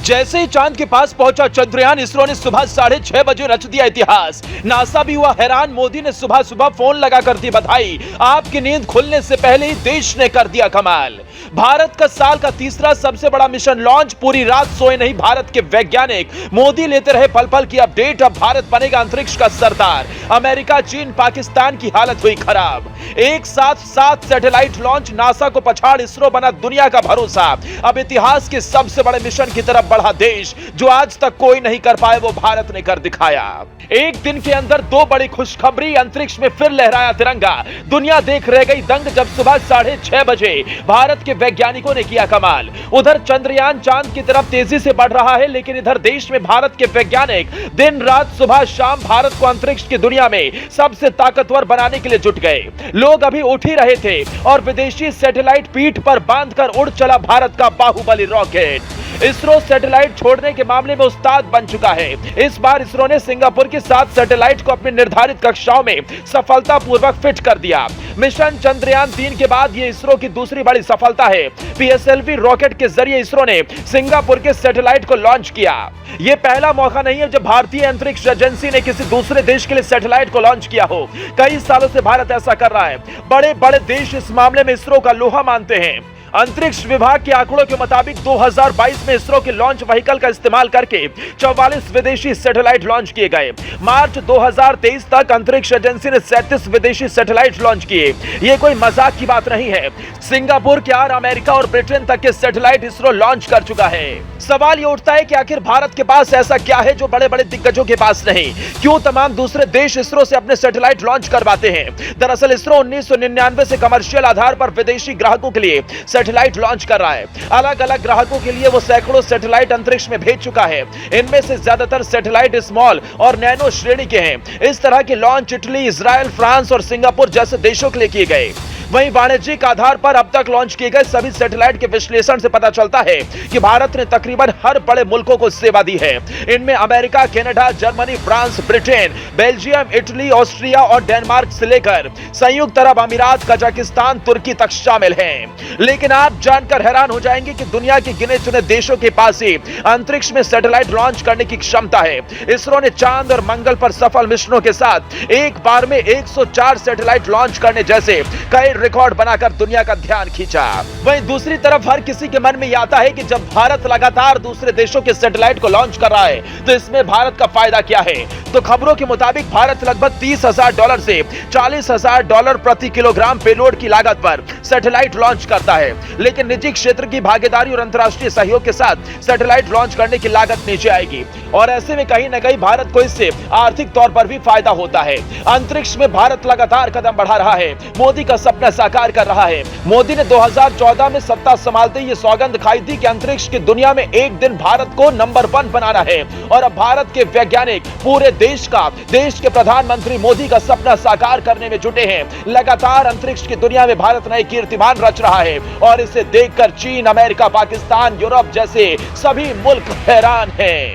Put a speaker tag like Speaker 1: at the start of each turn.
Speaker 1: जैसे ही चांद के पास पहुंचा चंद्रयान, इसरो ने सुबह 6:30 बजे रच दिया इतिहास। नासा भी हुआ हैरान। मोदी ने सुबह सुबह फोन लगाकर दी बधाई। आपकी नींद खुलने से पहले ही देश ने कर दिया कमाल। भारत का साल का तीसरा सबसे बड़ा मिशन लॉन्च। पूरी रात सोए नहीं भारत के वैज्ञानिक। मोदी लेते रहे पल पल की अपडेट। अब भारत बनेगा अंतरिक्ष का सरदार। अमेरिका, चीन, पाकिस्तान की हालत हुई खराब। एक साथ 7 सैटेलाइट लॉन्च। नासा को पछाड़ इसरो बना दुनिया का भरोसा। अब इतिहास के सबसे बड़े मिशन की तरफ बढ़ा देश। जो आज तक कोई नहीं कर पाए वो भारत ने कर दिखाया। एक दिन के अंदर 2 बड़ी खुशखबरी। अंतरिक्ष में फिर लहराया तिरंगा। दुनिया देख रह गई दंग जब सुबह 6:30 बजे भारत के वैज्ञानिकों ने किया कमाल। उधर चंद्रयान चांद की तरफ तेजी से बढ़ रहा है, लेकिन इधर देश में भारत के वैज्ञानिक दिन रात सुबह शाम भारत को अंतरिक्ष की दुनिया में सबसे ताकतवर बनाने के लिए जुट गए। लोग अभी उठ ही रहे थे और विदेशी सैटेलाइट पीठ पर बांधकर उड़ चला भारत का बाहुबली रॉकेट। इसरो सैटेलाइट छोड़ने के मामले में उस्ताद बन चुका है। इस बार इसरो ने सिंगापुर के 7 सैटेलाइट को अपनी निर्धारित कक्षाओं में सफलतापूर्वक फिट कर दिया। मिशन चंद्रयान 3 के बाद यह इसरो की दूसरी बड़ी सफलता है। पीएसएलवी रॉकेट के जरिए इसरो ने सिंगापुर के सैटेलाइट को लॉन्च किया। यह पहला मौका नहीं है जब भारतीय अंतरिक्ष एजेंसी ने किसी दूसरे देश के लिए सैटेलाइट को लॉन्च किया हो। कई सालों से भारत ऐसा कर रहा है। बड़े बड़े देश इस मामले में इसरो का लोहा मानते हैं। अंतरिक्ष विभाग के आंकड़ों के मुताबिक 2022 में इसरो के लॉन्च व्हीकल का इस्तेमाल करके 44 विदेशी सैटेलाइट लॉन्च किए गए। मार्च 2023 तक अंतरिक्ष एजेंसी ने 37 विदेशी सैटेलाइट लॉन्च किए। ये कोई मजाक की बात नहीं है। सिंगापुर, क्यार, अमेरिका और ब्रिटेन तक के सैटेलाइट इसरो लॉन्च कर चुका है। सवाल ये उठता है कि आखिर भारत के पास ऐसा क्या है जो बड़े बड़े दिग्गजों के पास नहीं? क्यों तमाम दूसरे देश इसरो से अपने सैटेलाइट लॉन्च करवाते हैं? दरअसल इसरो 1999 से कमर्शियल आधार पर विदेशी ग्राहकों के लिए सैटेलाइट लॉन्च कर रहा है। अलग अलग ग्राहकों के लिए वो सैकड़ों सैटेलाइट अंतरिक्ष में भेज चुका है। इनमें से ज्यादातर सैटेलाइट स्मॉल और नैनो श्रेणी के हैं। इस तरह के लॉन्च इटली, इजराइल, फ्रांस और सिंगापुर जैसे देशों के लिए किए गए। वहीं वाणिज्यिक आधार पर अब तक लॉन्च किए गए सभी सैटेलाइट के विश्लेषण से पता चलता है कि भारत ने तकरीबन हर बड़े मुल्कों को सेवा दी है। इनमें America, Canada, Germany, France, Britain, Belgium, Italy, Austria और डेनमार्क से लेकर संयुक्त अरब अमीरात, कजाकिस्तान, तुर्की तक शामिल हैं। लेकिन आप जानकर हैरान हो जाएंगे कि दुनिया के गिने चुने देशों के पास ही अंतरिक्ष में सैटेलाइट लॉन्च करने की क्षमता है। इसरो ने चांद और मंगल पर सफल मिशनों के साथ एक बार में 104 सैटेलाइट लॉन्च करने जैसे कई रिकॉर्ड बनाकर दुनिया का ध्यान खींचा। वहीं दूसरी तरफ हर किसी के मन में यह आता है कि जब भारत लगातार दूसरे देशों के सैटेलाइट को लॉन्च कर रहा है तो इसमें भारत का फायदा क्या है? तो खबरों के मुताबिक भारत लगभग $30,000 से $40,000 प्रति किलोग्राम पेलोड की लागत पर सैटेलाइट लॉन्च करता है। लेकिन निजी क्षेत्र की भागीदारी और अंतर्राष्ट्रीय सहयोग के साथ सैटेलाइट लॉन्च करने की लागत नीचे आएगी और ऐसे में कहीं न कहीं भारत को इससे आर्थिक तौर पर भी फायदा होता है। अंतरिक्ष में भारत लगातार कदम बढ़ा रहा है। मोदी का सपना साकार कर रहा है। मोदी ने 2014 में सत्ता संभालते ही सौगंध खाई थी कि अंतरिक्ष की दुनिया में एक दिन भारत को नंबर 1 बनाना है। और अब भारत के वैज्ञानिक पूरे देश के प्रधानमंत्री मोदी का सपना साकार करने में जुटे हैं। लगातार अंतरिक्ष की दुनिया में भारत नए कीर्तिमान रच रहा है और इसे देखकर चीन, अमेरिका, पाकिस्तान, यूरोप जैसे सभी मुल्क हैरान हैं।